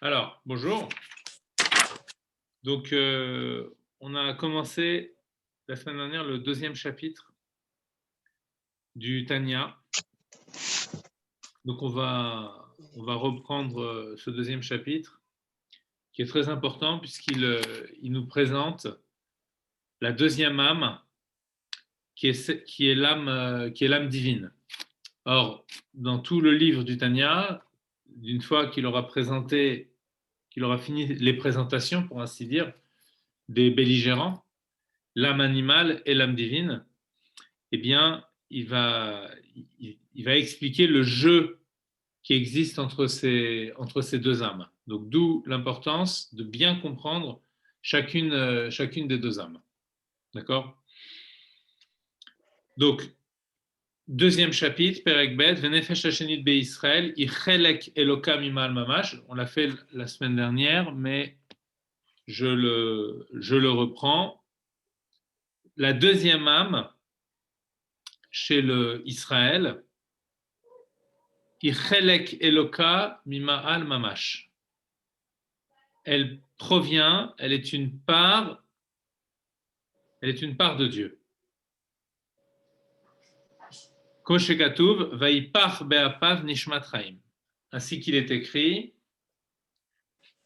Alors, bonjour. Donc, on a commencé la semaine dernière le deuxième chapitre du Tanya. Donc, on va reprendre ce deuxième chapitre qui est très important puisqu'il nous présente la deuxième âme qui est l'âme divine. Or, dans tout le livre du Tanya, d'une fois qu'il aura fini les présentations, pour ainsi dire, des belligérants, l'âme animale et l'âme divine, eh bien, il va expliquer le jeu qui existe entre ces deux âmes. Donc, d'où l'importance de bien comprendre chacune des deux âmes. D'accord? Donc, deuxième chapitre, Perek Bet, Venefesh Hashenit Be Israël, Ichelek Elokam Imal Mamash. On l'a fait la semaine dernière, mais je le reprends. La deuxième âme chez le Israël, Ichelek Eloka Mima'al Mamash. Elle provient, elle est une part de Dieu. Koshekatuv Vaipach Be'apav Nishmat Chaim. Ainsi qu'il est écrit,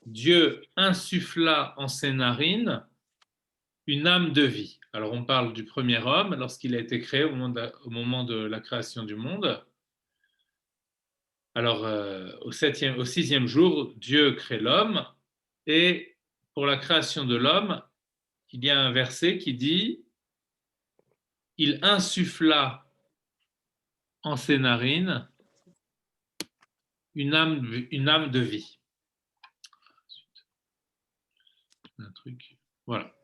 Dieu insuffla en ses narines une âme de vie. Alors on parle du premier homme lorsqu'il a été créé au moment de la création du monde. Alors au sixième jour, Dieu crée l'homme et pour la création de l'homme, il y a un verset qui dit il insuffla en ses narines une âme de vie. Un truc. Voilà.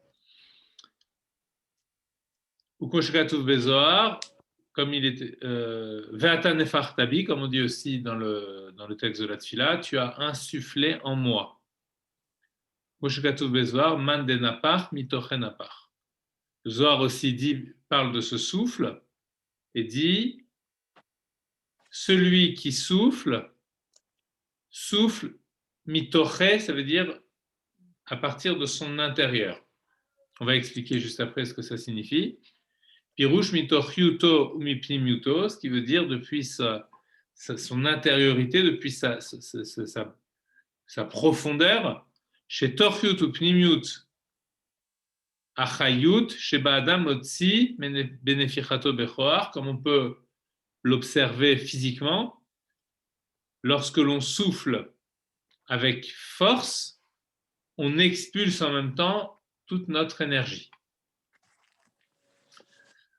Ukoshkatuf Bezoar, comme il était Ve'ata nefartabi, comme on dit aussi dans le texte de la Tfila, tu as insufflé en moi. Ukoshkatuf Bezoar, man denapach mitochenapach. Le Zohar aussi parle de ce souffle et dit celui qui souffle mitoché, ça veut dire à partir de son intérieur. On va expliquer juste après ce que ça signifie. Pirouche mitochiuto ou mipnimiuto, ce qui veut dire depuis son intériorité, depuis sa profondeur. Chez torchiut ou pnimiut achayut, chez baadam otsi benefichato bechoar, comme on peut l'observer physiquement, lorsque l'on souffle avec force, on expulse en même temps toute notre énergie.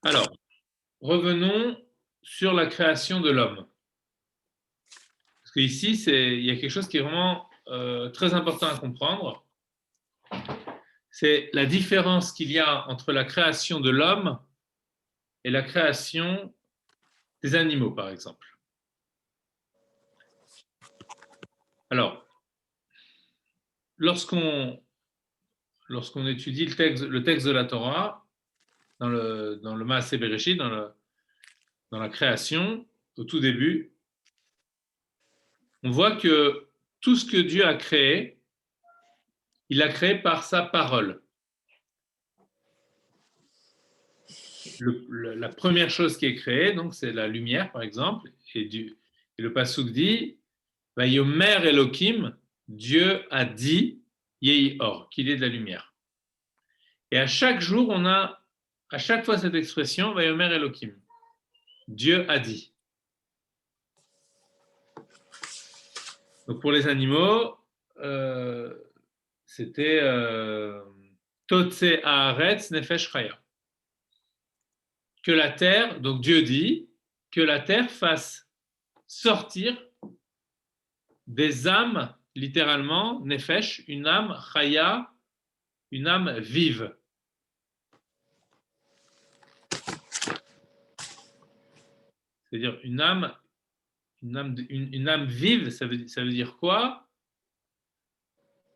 Alors, revenons sur la création de l'homme. Parce qu'ici, il y a quelque chose qui est vraiment très important à comprendre. C'est la différence qu'il y a entre la création de l'homme et la création des animaux, par exemple. Alors, lorsqu'on étudie le texte de la Torah, dans le Maaseh Bereshit, dans la création, au tout début, on voit que tout ce que Dieu a créé, il l'a créé par sa parole. La première chose qui est créée, donc, c'est la lumière, par exemple, et le pasuk dit Vayomer Elohim, Dieu a dit Yehi Or, qu'il y ait de la lumière. Et à chaque jour, on a à chaque fois cette expression Vayomer Elohim, Dieu a dit. Donc pour les animaux, c'était Totse Haaretz Nefesh Chaya. Que la terre, donc Dieu dit, que la terre fasse sortir des âmes, littéralement, Nefesh, une âme Chaya, une âme vive. C'est-à-dire une âme vive, ça veut dire quoi?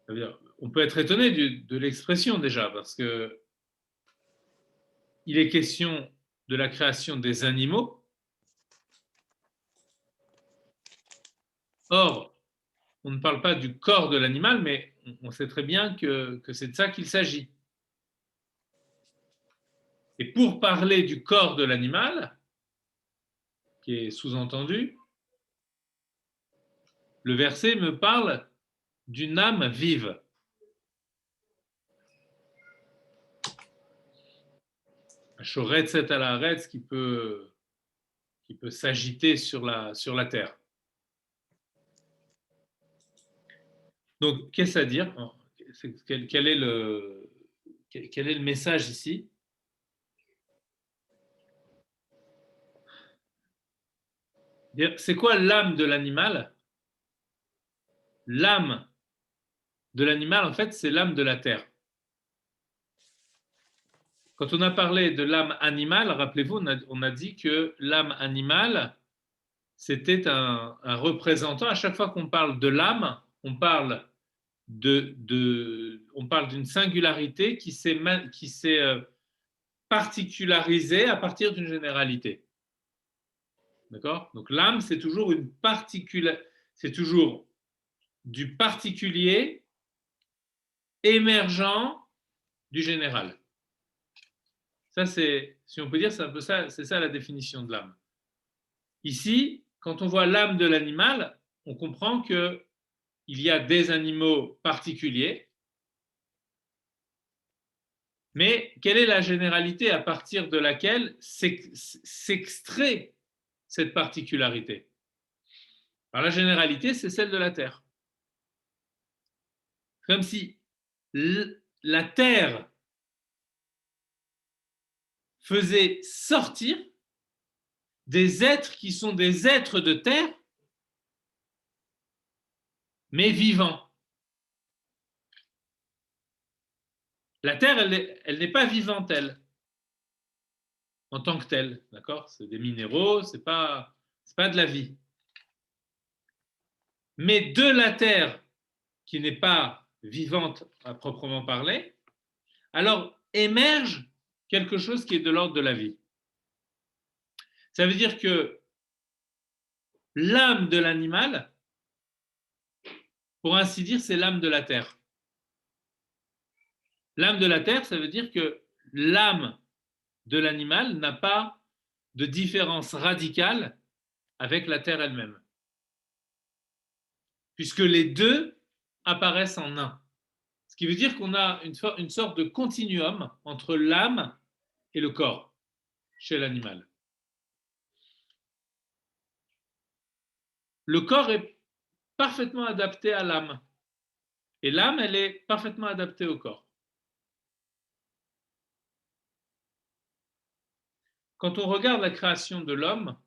Ça veut dire, on peut être étonné de l'expression déjà, parce que il est question de la création des animaux. Or, on ne parle pas du corps de l'animal, mais on sait très bien que c'est de ça qu'il s'agit. Et pour parler du corps de l'animal, qui est sous-entendu, le verset me parle d'une âme vive. Un shoretzet à la haaretz qui peut s'agiter sur la terre. Donc, qu'est-ce à dire? Quel est le message ici? C'est quoi l'âme de l'animal? L'âme de l'animal, en fait, c'est l'âme de la terre. Quand on a parlé de l'âme animale, rappelez-vous, on a dit que l'âme animale, c'était un représentant. À chaque fois qu'on parle de l'âme, on parle d'une singularité qui s'est particularisée à partir d'une généralité. D'accord? Donc l'âme, c'est toujours c'est toujours du particulier émergent du général. Ça, c'est, si on peut dire, c'est un peu ça, c'est ça la définition de l'âme. Ici, quand on voit l'âme de l'animal, on comprend qu'il y a des animaux particuliers, mais quelle est la généralité à partir de laquelle s'extrait cette particularité? Alors la généralité, c'est celle de la Terre. Comme si la Terre faisait sortir des êtres qui sont des êtres de terre, mais vivants. La terre, elle n'est pas vivante, elle, en tant que telle, d'accord? C'est des minéraux, c'est pas de la vie. Mais de la terre, qui n'est pas vivante à proprement parler, alors émerge quelque chose qui est de l'ordre de la vie. Ça veut dire que l'âme de l'animal, pour ainsi dire, c'est l'âme de la terre. L'âme de la terre, ça veut dire que l'âme de l'animal n'a pas de différence radicale avec la terre elle-même, puisque les deux apparaissent en un. Ce qui veut dire qu'on a une sorte de continuum entre l'âme et le corps chez l'animal. Le corps est parfaitement adapté à l'âme, et l'âme, elle est parfaitement adaptée au corps. Quand on regarde la création de l'homme,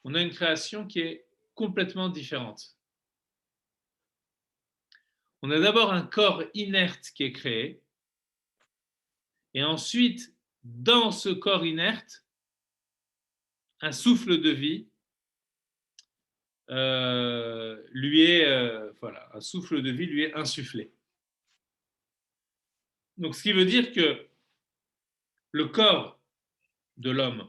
on a une création qui est complètement différente. On a d'abord un corps inerte qui est créé, et ensuite, dans ce corps inerte, un souffle de vie lui est un souffle de vie lui est insufflé. Donc, ce qui veut dire que le corps de l'homme,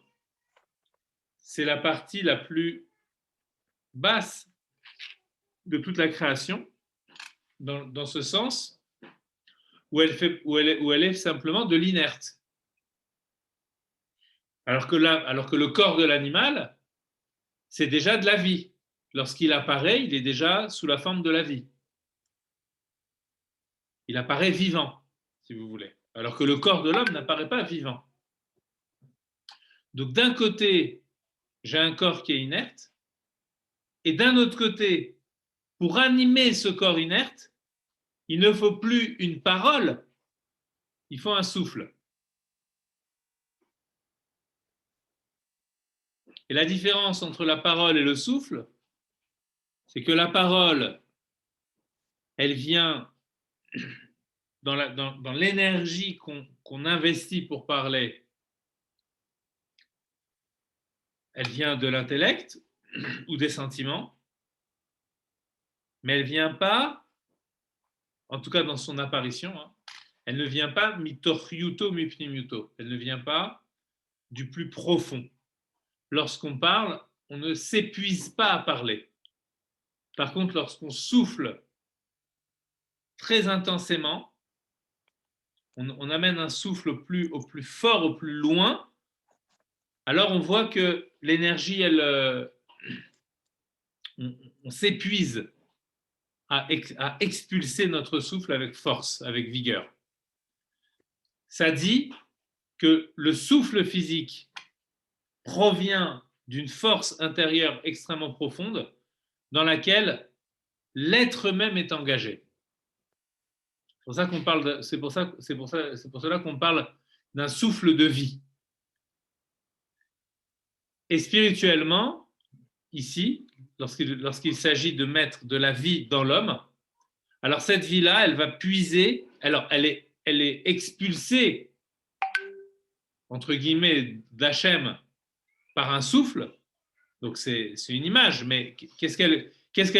c'est la partie la plus basse de toute la création, dans ce sens où elle est simplement de l'inerte. Alors que le corps de l'animal, c'est déjà de la vie. Lorsqu'il apparaît, il est déjà sous la forme de la vie. Il apparaît vivant, si vous voulez. Alors que le corps de l'homme n'apparaît pas vivant. Donc d'un côté, j'ai un corps qui est inerte, et d'un autre côté, pour animer ce corps inerte, il ne faut plus une parole, il faut un souffle. Et la différence entre la parole et le souffle, c'est que la parole, elle vient dans l'énergie qu'on investit pour parler, elle vient de l'intellect ou des sentiments, mais elle ne vient pas, en tout cas dans son apparition, elle ne vient pas mitorhiuto mipnimiuto, elle ne vient pas du plus profond. Lorsqu'on parle, on ne s'épuise pas à parler. Par contre, lorsqu'on souffle très intensément, on amène un souffle au plus fort, au plus loin, alors on voit que l'énergie, on s'épuise à expulser notre souffle avec force, avec vigueur. Ça dit que le souffle physique provient d'une force intérieure extrêmement profonde dans laquelle l'être même est engagé. C'est pour ça qu'on parle, c'est pour cela qu'on parle d'un souffle de vie. Et spirituellement, ici, lorsqu'il s'agit de mettre de la vie dans l'homme, alors cette vie-là, elle va puiser, alors elle est expulsée, entre guillemets, d'Hachem par un souffle. Donc c'est une image, mais qu'est-ce qu'elle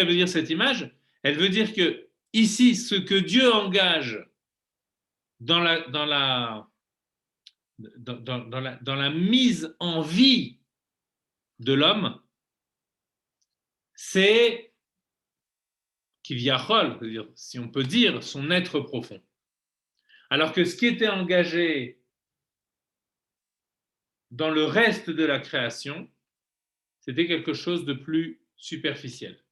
veut dire cette image? Elle veut dire que ici, ce que Dieu engage dans la mise en vie de l'homme, c'est Kivyachol, c'est-à-dire, si on peut dire, son être profond. Alors que ce qui était engagé dans le reste de la création, c'était quelque chose de plus superficiel.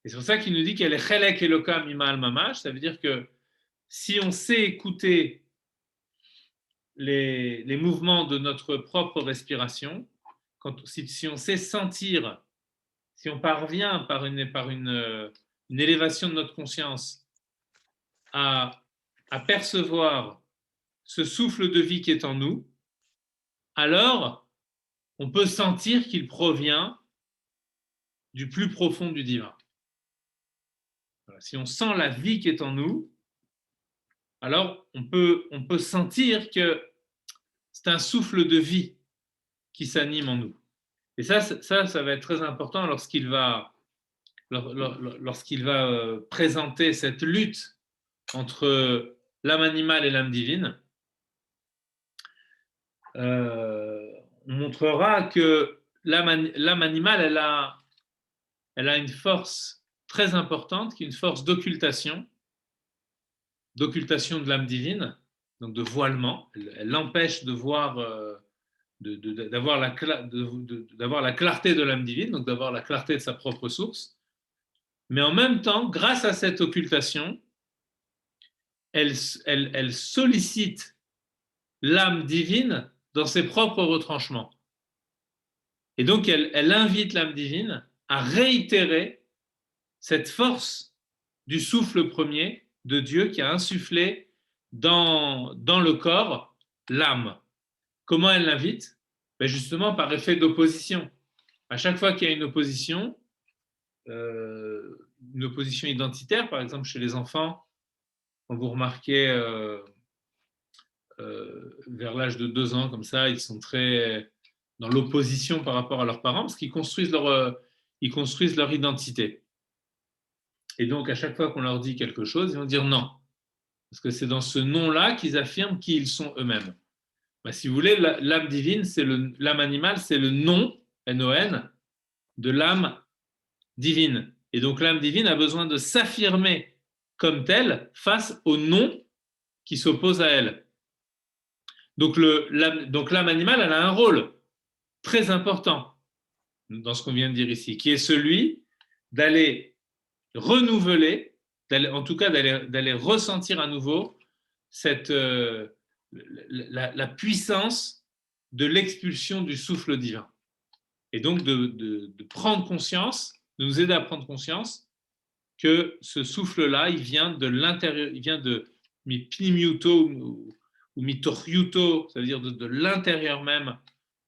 Et c'est pour ça qu'il nous dit qu'elle est chelek elokam imal mamash, ça veut dire que si on sait écouter les mouvements de notre propre respiration, si on sait sentir, si on parvient par une élévation de notre conscience à percevoir ce souffle de vie qui est en nous, alors on peut sentir qu'il provient du plus profond du divin. Voilà. Si on sent la vie qui est en nous, alors on peut sentir que c'est un souffle de vie qui s'anime en nous. Et ça va être très important lorsqu'il va présenter cette lutte entre l'âme animale et l'âme divine. On montrera que l'âme animale, elle a une force très importante, qui est une force d'occultation de l'âme divine, donc de voilement. Elle l'empêche de voir, d'avoir la clarté de l'âme divine, donc d'avoir la clarté de sa propre source. Mais en même temps, grâce à cette occultation, elle sollicite l'âme divine dans ses propres retranchements. Et donc, elle invite l'âme divine à réitérer cette force du souffle premier de Dieu qui a insufflé dans le corps l'âme. Comment elle l'invite? Ben justement, par effet d'opposition. À chaque fois qu'il y a une opposition identitaire, par exemple chez les enfants, quand vous remarquez vers l'âge de 2 ans, comme ça, ils sont très dans l'opposition par rapport à leurs parents, parce qu'ils construisent leur identité. Et donc, à chaque fois qu'on leur dit quelque chose, ils vont dire non. Parce que c'est dans ce non-là qu'ils affirment qui ils sont eux-mêmes. Ben, si vous voulez, l'âme divine, l'âme animale, c'est le non, N-O-N, de l'âme divine. Et donc, l'âme divine a besoin de s'affirmer comme telle face au non qui s'oppose à elle. Donc, l'âme animale, elle a un rôle très important dans ce qu'on vient de dire ici, qui est celui d'aller renouveler, en tout cas d'aller ressentir à nouveau la puissance de l'expulsion du souffle divin. Et donc de prendre conscience, de nous aider à prendre conscience que ce souffle-là, il vient de l'intérieur, il vient de mi-pnimiuto ou mi-toriuto, c'est-à-dire de l'intérieur même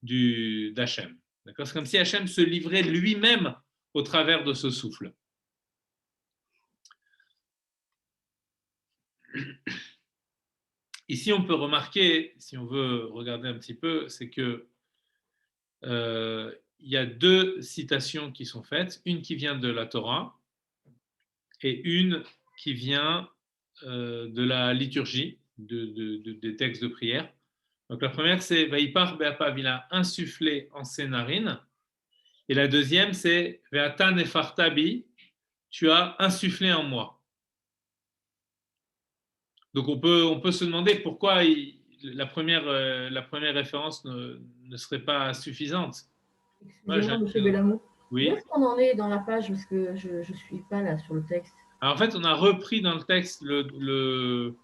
d'Hachem. D'accord? C'est comme si Hachem se livrait lui-même au travers de ce souffle. Ici, on peut remarquer, si on veut regarder un petit peu, c'est que il y a 2 citations qui sont faites, une qui vient de la Torah et une qui vient de la liturgie, des textes de prière. Donc la première, c'est Vaïpar Be'apav, il a insufflé en ses narines. Et la deuxième, c'est Ve'ata nefarta bi, tu as insufflé en moi. Donc on peut se demander pourquoi la première référence ne serait pas suffisante. Moi, Excusez-moi, monsieur Bellamo. Où oui. est-ce qu'on en est dans la page? Parce que je ne suis pas là sur le texte. Alors en fait, on a repris dans le texte le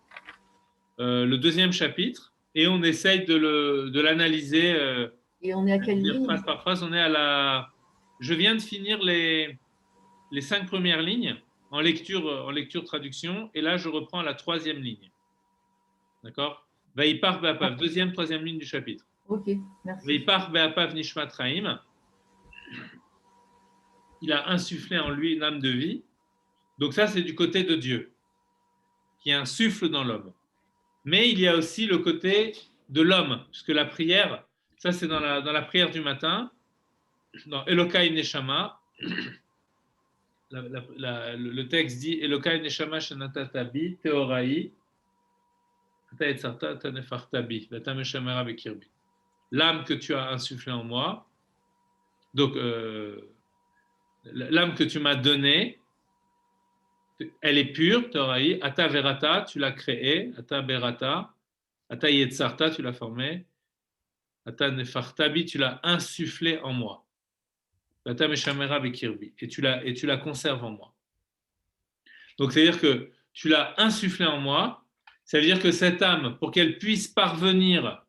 deuxième chapitre et on essaye de l'analyser Et on est à quelle phrase ligne? par phrase. On est à Je viens de finir les 5 premières lignes en lecture traduction et là je reprends la troisième ligne. D'accord? Vaïpar Be'apav, deuxième, troisième ligne du chapitre. Ok, merci. Vaïpar Be'apav Nishmat Raim. Il a insufflé en lui une âme de vie. Donc ça, c'est du côté de Dieu, qui insuffle dans l'homme. Mais il y a aussi le côté de l'homme, puisque la prière, ça c'est dans la prière du matin, dans Elokai Neshama, le texte dit Elokai Neshama Shenatatabi Teorai l'âme que tu as insufflée en moi, donc l'âme que tu m'as donnée, elle est pure, Teorai, Ata Verata, tu l'as créée, Ata Berata, Ata Yetzarta, tu l'as formée, Ata Nefartabi, tu l'as insufflé en moi. Ata Meshamera Bekirbi, et tu la conserves en moi. Donc c'est-à-dire que tu l'as insufflé en moi, ça veut dire que cette âme, pour qu'elle puisse parvenir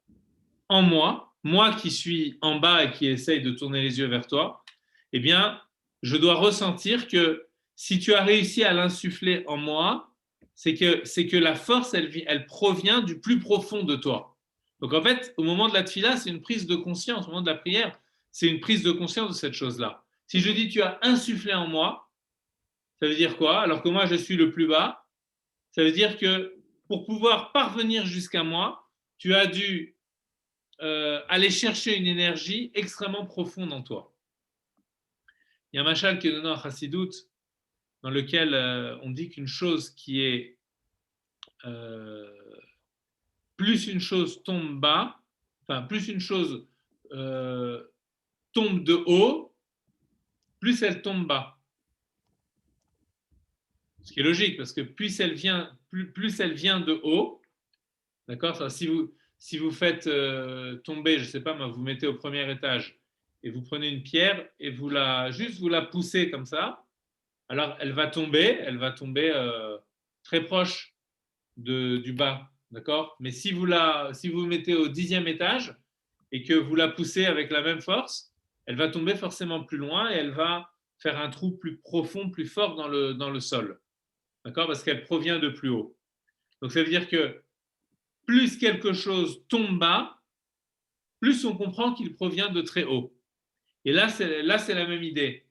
en moi, moi qui suis en bas et qui essaye de tourner les yeux vers toi, eh bien, je dois ressentir que si tu as réussi à l'insuffler en moi, c'est que la force, elle provient du plus profond de toi. Donc en fait, au moment de la tefila, c'est une prise de conscience. Au moment de la prière, c'est une prise de conscience de cette chose-là. Si je dis tu as insufflé en moi, ça veut dire quoi? Alors que moi, je suis le plus bas, ça veut dire que pour pouvoir parvenir jusqu'à moi, tu as dû aller chercher une énergie extrêmement profonde en toi. Il y a un machal qui est donné en Chassidut dans lequel on dit qu'une chose qui est euh, plus une chose tombe bas, enfin plus une chose tombe de haut, plus elle tombe bas. Ce qui est logique parce que plus elle vient de haut, d'accord. Si vous faites tomber, je ne sais pas, moi, vous mettez au premier étage et vous prenez une pierre et vous la poussez comme ça, alors elle va tomber très proche du bas, d'accord. Mais si vous mettez au 10e étage et que vous la poussez avec la même force, elle va tomber forcément plus loin et elle va faire un trou plus profond, plus fort dans le sol, d'accord, parce qu'elle provient de plus haut. Donc ça veut dire que plus quelque chose tombe bas, plus on comprend qu'il provient de très haut. Et là, c'est la même idée.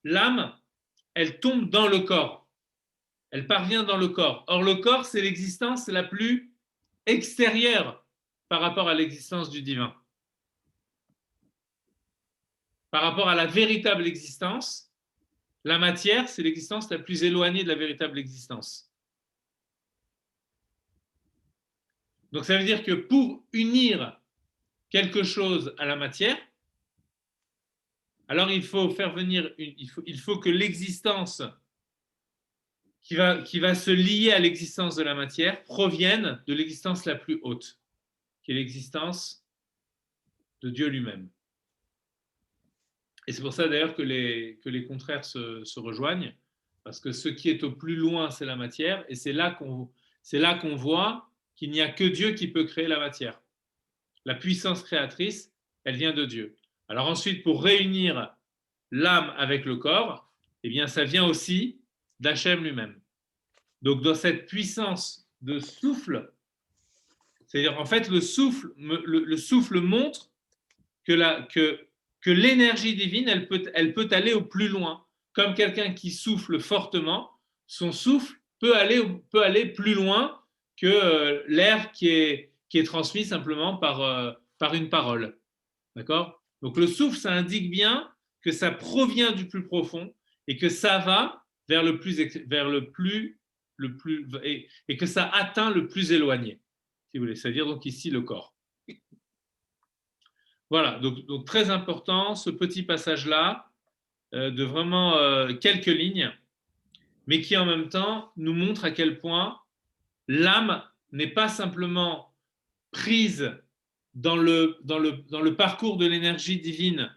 L'âme, elle tombe dans le corps. Elle parvient dans le corps. Or, le corps, c'est l'existence la plus extérieure par rapport à l'existence du divin. Par rapport à la véritable existence, la matière, c'est l'existence la plus éloignée de la véritable existence. Donc, ça veut dire que pour unir quelque chose à la matière, alors il faut faire venir, il faut que l'existence qui va se lier à l'existence de la matière provienne de l'existence la plus haute, qui est l'existence de Dieu lui-même. Et c'est pour ça d'ailleurs que les contraires se rejoignent, parce que ce qui est au plus loin, c'est la matière, et c'est là qu'on voit qu'il n'y a que Dieu qui peut créer la matière. La puissance créatrice, elle vient de Dieu. Alors ensuite, pour réunir l'âme avec le corps, eh bien, ça vient aussi d'Hachem lui-même. Donc, dans cette puissance de souffle, c'est-à-dire, en fait, le souffle montre que l'énergie divine, elle peut aller au plus loin. Comme quelqu'un qui souffle fortement, son souffle peut aller plus loin que l'air qui est transmis simplement par une parole. D'accord? Donc le souffle, ça indique bien que ça provient du plus profond et que ça va vers et que ça atteint le plus éloigné, si vous voulez. C'est-à-dire donc ici le corps. Voilà, donc très important ce petit passage-là, de vraiment quelques lignes, mais qui en même temps nous montre à quel point l'âme n'est pas simplement prise dans le parcours de l'énergie divine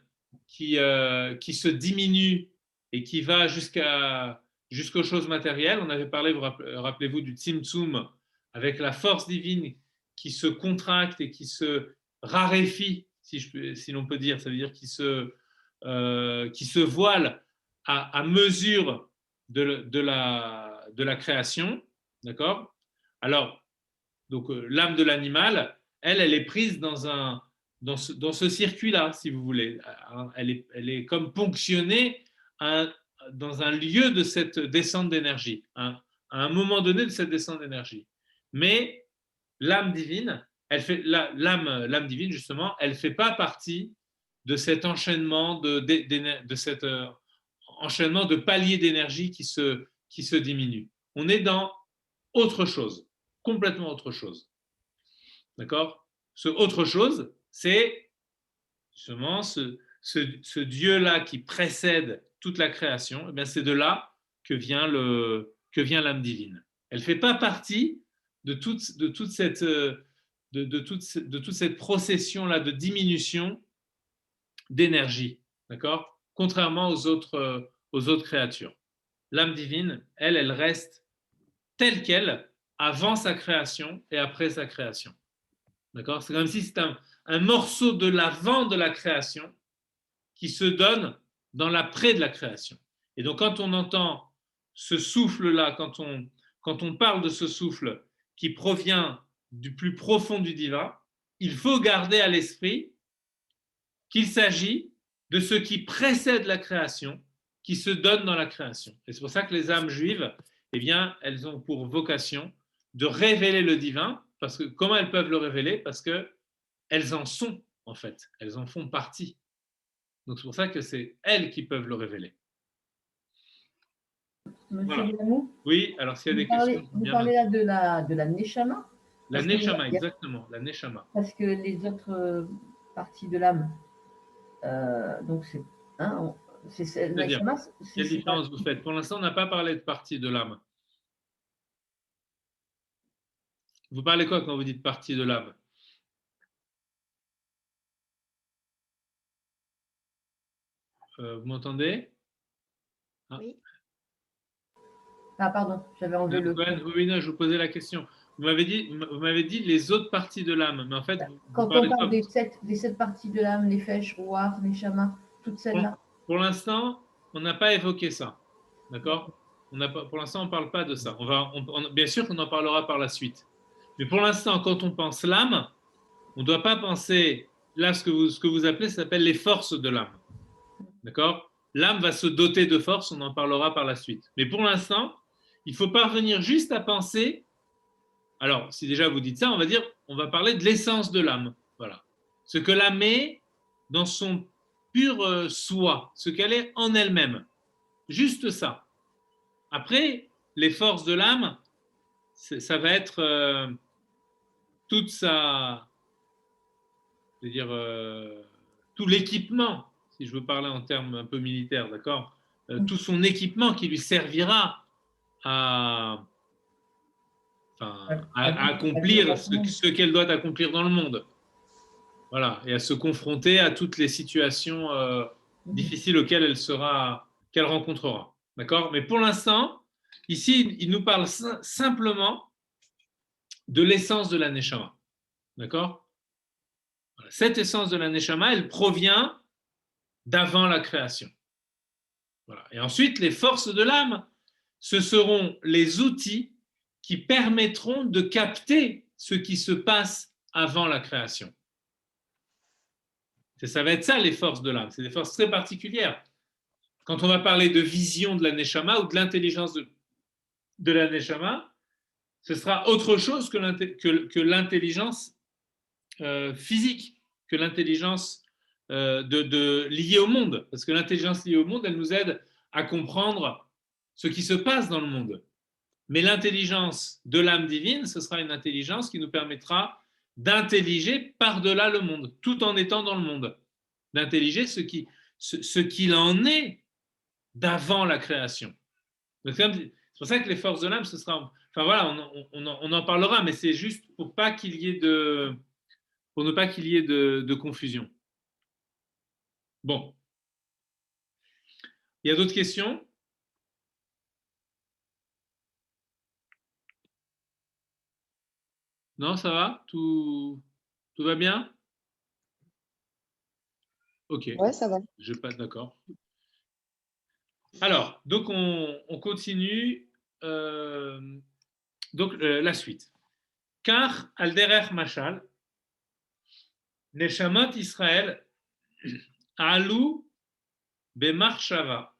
qui se diminue et qui va jusqu'aux choses matérielles. On avait parlé, rappelez-vous, du Tzimtzum, avec la force divine qui se contracte et qui se raréfie, si l'on peut dire. Ça veut dire qui se voile à mesure de la création. D'accord? Alors, donc, l'âme de l'animal, elle est prise dans ce circuit-là, si vous voulez. Elle est comme ponctionnée dans un lieu de cette descente d'énergie, à un moment donné de cette descente d'énergie. Mais l'âme divine, l'âme divine, justement, elle ne fait pas partie de cet enchaînement de cet enchaînement de paliers d'énergie qui se diminue. On est dans autre chose, complètement autre chose. D'accord? Ce autre chose, c'est justement ce Dieu-là qui précède toute la création. Eh bien, c'est de là que vient l'âme divine. Elle ne fait pas partie de toute cette procession-là de diminution d'énergie. D'accord? Contrairement aux autres créatures. L'âme divine, elle reste telle qu'elle avant sa création et après sa création. D'accord? C'est comme si c'était un morceau de l'avant de la création qui se donne dans l'après de la création. Et donc, quand on entend ce souffle-là, quand on parle de ce souffle qui provient du plus profond du divin, il faut garder à l'esprit qu'il s'agit de ce qui précède la création, qui se donne dans la création. Et c'est pour ça que les âmes juives, eh bien, elles ont pour vocation de révéler le divin. Parce que comment elles peuvent le révéler? Parce qu'elles en sont, en fait. Elles en font partie. Donc c'est pour ça que c'est elles qui peuvent le révéler. Monsieur Voilà. Delamou, Oui, alors s'il y a des questions. Vous parlez là de la Neshama? La Neshama, exactement, la Neshama. Parce que les autres parties de l'âme, donc c'est la Neshama. Quelle différence vous faites? Pour l'instant, on n'a pas parlé de partie de l'âme. Vous parlez quoi quand vous dites partie de l'âme? Vous m'entendez? Oui. Ah, pardon, j'avais enlevé le. Oui, non, je vous posais la question. Vous m'avez dit les autres parties de l'âme, mais en fait, quand on parle des sept parties de l'âme, les Nefesh, Ruach, Neshama, toutes celles-là. Pour l'instant, on n'a pas évoqué ça. D'accord? Pour l'instant, on ne parle pas de ça. Bien sûr qu'on en parlera par la suite. Mais pour l'instant, quand on pense l'âme, on ne doit pas penser, là, ce que vous appelez, ça s'appelle les forces de l'âme. D'accord? L'âme va se doter de forces, on en parlera par la suite. Mais pour l'instant, il faut parvenir juste à penser. Alors, si déjà vous dites ça, on va parler de l'essence de l'âme. Voilà. Ce que l'âme est dans son pur soi, ce qu'elle est en elle-même. Juste ça. Après, les forces de l'âme, ça va être toute sa, je veux dire, tout l'équipement, si je veux parler en termes un peu militaires, d'accord, tout son équipement qui lui servira à accomplir ce qu'elle doit accomplir dans le monde. Voilà, et à se confronter à toutes les situations difficiles auxquelles qu'elle rencontrera. D'accord? Mais pour l'instant, ici, il nous parle simplement de l'essence de la Neshama. D'accord? Voilà. Cette essence de la Neshama, elle provient d'avant la création. Voilà. Et ensuite, les forces de l'âme, ce seront les outils qui permettront de capter ce qui se passe avant la création. Ça va être ça, les forces de l'âme. C'est des forces très particulières. Quand on va parler de vision de la Neshama ou de l'intelligence de la Neshama, ce sera autre chose que l'intelligence physique, que l'intelligence liée au monde. Parce que l'intelligence liée au monde, elle nous aide à comprendre ce qui se passe dans le monde. Mais l'intelligence de l'âme divine, ce sera une intelligence qui nous permettra d'intelliger par-delà le monde, tout en étant dans le monde. D'intelliger ce qu'il en est d'avant la création. C'est pour ça que les forces de l'âme, ce sera. Enfin voilà, on en parlera, mais c'est juste pour pas qu'il y ait pour ne pas qu'il y ait de confusion. Bon. Il y a d'autres questions? Non, ça va? Tout va bien? Ok. Ouais, ça va. Je pas d'accord. Alors, donc on continue. Donc la suite. Car al derech mashal, neshamot Israël alou bemarshava,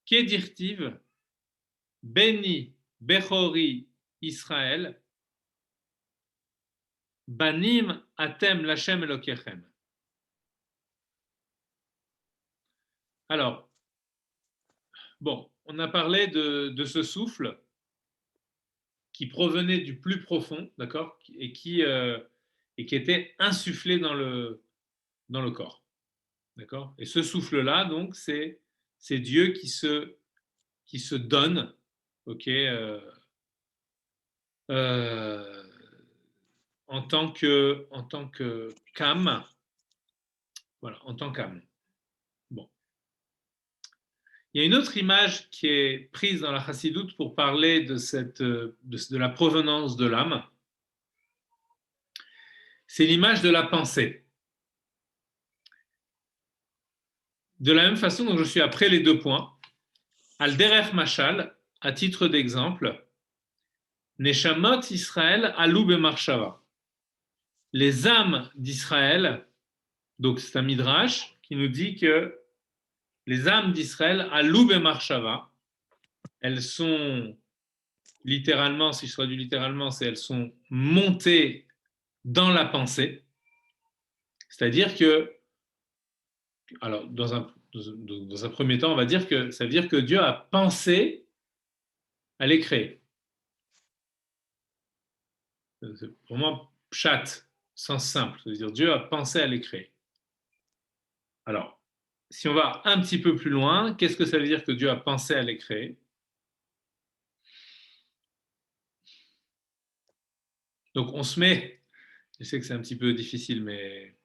kedirtiv beni bechori Israël, banim atem lachem elokechem. Alors, bon, on a parlé de ce souffle qui provenait du plus profond, d'accord, et qui était insufflé dans le corps, d'accord. Et ce souffle-là, donc, c'est Dieu qui se donne, ok, en tant que Kam, voilà, en tant qu'âme. Bon. Il y a une autre image qui est prise dans la Chassidoute pour parler de la provenance de l'âme. C'est l'image de la pensée. De la même façon, donc je suis après les 2 points. Al derech mashal, à titre d'exemple, Neshamot Israël alou bemarshava. Les âmes d'Israël, donc c'est un midrash qui nous dit que les âmes d'Israël alou bemarshava, elles sont littéralement, si je traduis littéralement, c'est elles sont montées dans la pensée. C'est-à-dire que, alors dans un premier temps, on va dire que ça veut dire que Dieu a pensé à les créer. C'est pour moi, pshat, sens simple, c'est-à-dire Dieu a pensé à les créer. Alors, si on va un petit peu plus loin, qu'est-ce que ça veut dire que Dieu a pensé à les créer? Donc on se met, je sais que c'est un petit peu difficile, mais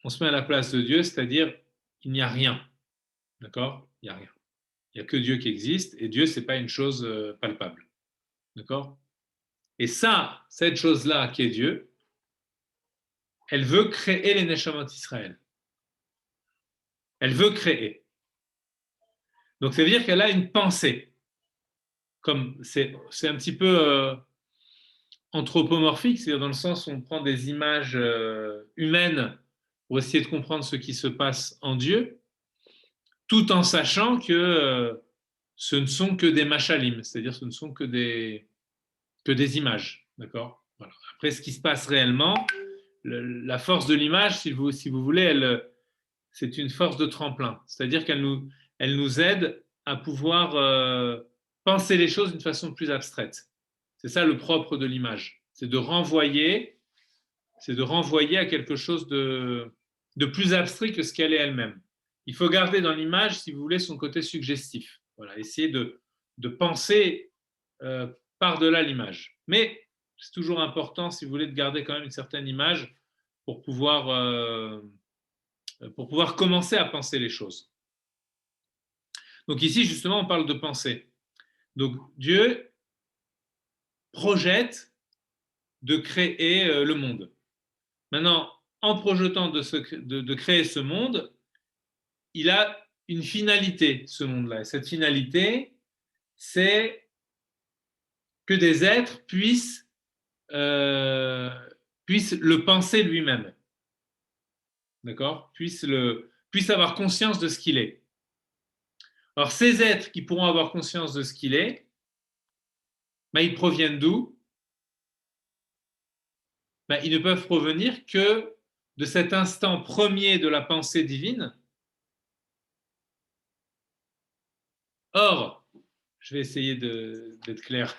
on se met à la place de Dieu, c'est-à-dire il n'y a rien, d'accord? Il n'y a rien. Il n'y a que Dieu qui existe, et Dieu, ce n'est pas une chose palpable, d'accord? Et ça, cette chose-là qui est Dieu, elle veut créer les Neshamot Israël. Elle veut créer. Donc ça veut dire qu'elle a une pensée. Comme c'est un petit peu anthropomorphique, c'est-à-dire dans le sens où on prend des images humaines pour essayer de comprendre ce qui se passe en Dieu, tout en sachant que ce ne sont que des machalim, c'est-à-dire ce ne sont que des images. D'accord. Voilà. Après, ce qui se passe réellement, la force de l'image, si vous voulez, c'est une force de tremplin. C'est-à-dire qu'elle nous aide à pouvoir penser les choses d'une façon plus abstraite. C'est ça le propre de l'image. C'est de renvoyer à quelque chose de plus abstrait que ce qu'elle est elle-même. Il faut garder dans l'image, si vous voulez, son côté suggestif. Voilà, essayer de penser par-delà l'image. Mais c'est toujours important, si vous voulez, de garder quand même une certaine image pour pouvoir commencer à penser les choses. Donc ici, justement, on parle de pensée. Donc Dieu projette de créer le monde. Maintenant, en projetant de créer ce monde, il a une finalité, ce monde-là. Et cette finalité, c'est que des êtres puissent le penser lui-même. D'accord? Puissent avoir conscience de ce qu'il est. Alors, ces êtres qui pourront avoir conscience de ce qu'il est, ben, ils proviennent d'où? Ben, ils ne peuvent provenir que de cet instant premier de la pensée divine. Or, je vais essayer d'être clair,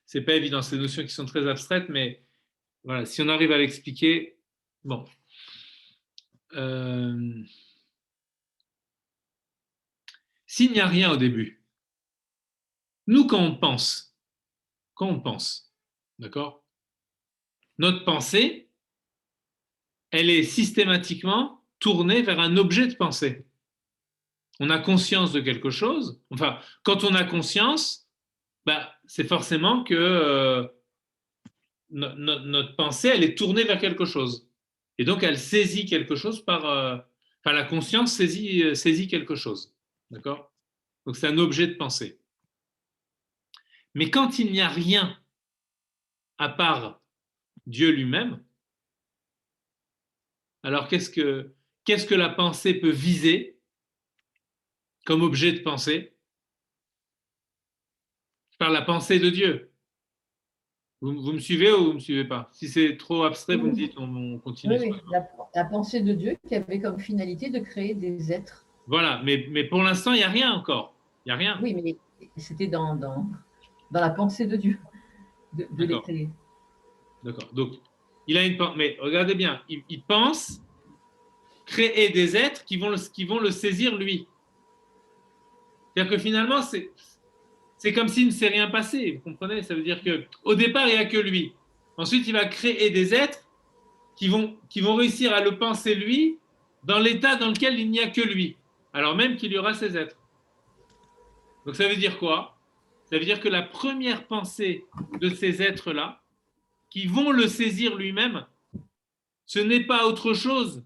c'est pas évident, ces notions qui sont très abstraites, mais voilà, si on arrive à l'expliquer, bon. S'il n'y a rien au début, nous, quand on pense, d'accord, notre pensée, elle est systématiquement tournée vers un objet de pensée. On a conscience de quelque chose. Enfin, quand on a conscience, bah, c'est forcément que notre pensée, elle est tournée vers quelque chose. Et donc, elle saisit quelque chose enfin, la conscience saisit quelque chose. D'accord? Donc, c'est un objet de pensée. Mais quand il n'y a rien à part Dieu lui-même, alors qu'est-ce que la pensée peut viser comme objet de pensée? Je parle de la pensée de Dieu. Vous me suivez ou vous ne me suivez pas? Si c'est trop abstrait, vous me Oui, dites, on continue. oui, la pensée de Dieu qui avait comme finalité de créer des êtres. Voilà, mais pour l'instant, il n'y a rien encore. Il n'y a rien. Oui, mais c'était dans la pensée de Dieu de les D'accord, créer. d'accord. Donc, il a une pensée. Mais regardez bien, il pense créer des êtres qui vont le saisir lui. C'est-à-dire que finalement, c'est comme s'il ne s'est rien passé. Vous comprenez? Ça veut dire qu'au départ, il n'y a que lui. Ensuite, il va créer des êtres qui vont réussir à le penser lui dans l'état dans lequel il n'y a que lui, alors même qu'il y aura ces êtres. Donc ça veut dire quoi? Ça veut dire que la première pensée de ces êtres-là, qui vont le saisir lui-même, ce n'est pas autre chose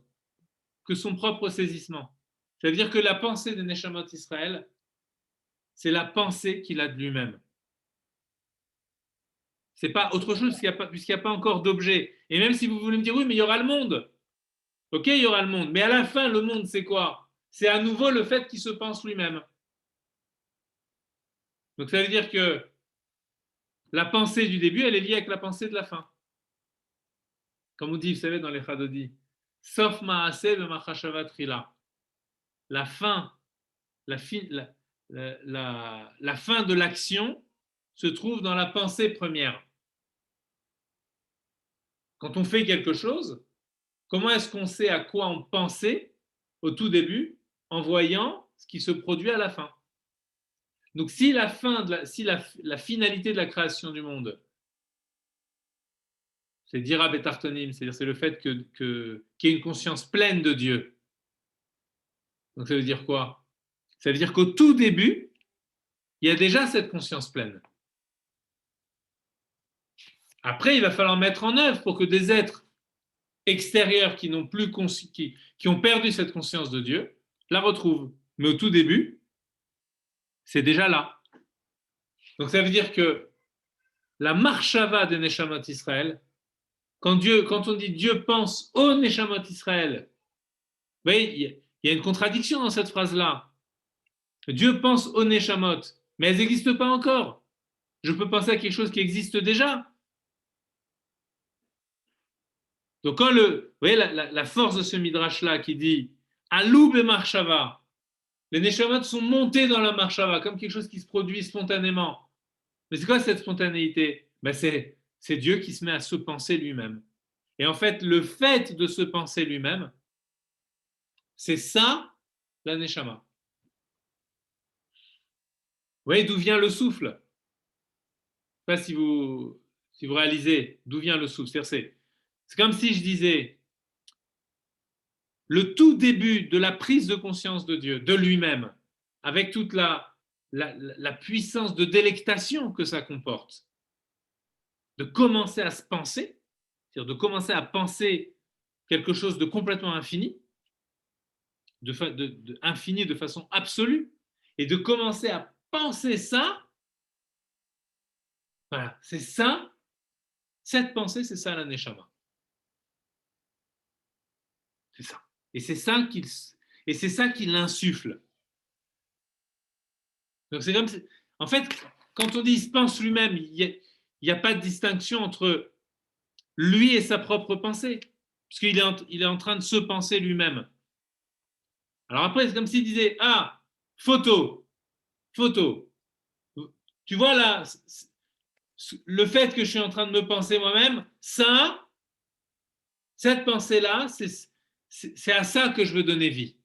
que son propre saisissement. Ça veut dire que la pensée de Neshamot Israël, c'est la pensée qu'il a de lui-même. C'est pas autre chose puisqu'il n'y a pas encore d'objet. Et même si vous voulez me dire, oui, mais il y aura le monde. Ok, il y aura le monde. Mais à la fin, le monde, c'est quoi? C'est à nouveau le fait qu'il se pense lui-même. Donc ça veut dire que la pensée du début, elle est liée avec la pensée de la fin. Comme on dit, vous savez, dans les Chadodi, sauf ma'aseh v'machashava trila. La fin, la, fi, la fin de l'action se trouve dans la pensée première. Quand on fait quelque chose, comment est-ce qu'on sait à quoi on pensait au tout début en voyant ce qui se produit à la fin? Donc si la finalité de la création du monde, c'est dira betartonim, c'est-à-dire c'est le fait qu'il y ait une conscience pleine de Dieu. Donc ça veut dire quoi? Ça veut dire qu'au tout début, il y a déjà cette conscience pleine. Après, il va falloir mettre en œuvre pour que des êtres extérieurs qui n'ont plus qui ont perdu cette conscience de Dieu la retrouvent. Mais au tout début, c'est déjà là. Donc ça veut dire que la marshava des Neshamot Israël, quand on dit Dieu pense au Neshamot Israël, vous voyez, il y a une contradiction dans cette phrase-là. Dieu pense au Neshamot, mais elles n'existent pas encore. Je peux penser à quelque chose qui existe déjà. Donc, vous voyez la force de ce midrash-là qui dit Aloub et Marshava, les Neshamot sont montés dans la Marshava comme quelque chose qui se produit spontanément. Mais c'est quoi cette spontanéité? Ben c'est Dieu qui se met à se penser lui-même. Et en fait, le fait de se penser lui-même, c'est ça la Neshama. Vous voyez d'où vient le souffle? Je ne sais pas si vous réalisez d'où vient le souffle. C'est comme si je disais le tout début de la prise de conscience de Dieu, de lui-même, avec toute la puissance de délectation que ça comporte, de commencer à se penser, c'est-à-dire de commencer à penser quelque chose de complètement infini, infini de façon absolue, et de commencer à penser ça, voilà, c'est ça, cette pensée, c'est ça la neshama. C'est ça. Et c'est ça qui l'insuffle. Donc c'est comme en fait, quand on dit il se pense lui-même, il n'y a pas de distinction entre lui et sa propre pensée, puisqu'il il est en train de se penser lui-même. Alors après, c'est comme s'il disait ah, photo, photo. Tu vois là, le fait que je suis en train de me penser moi-même, ça, Cette pensée-là, c'est à ça que je veux donner vie.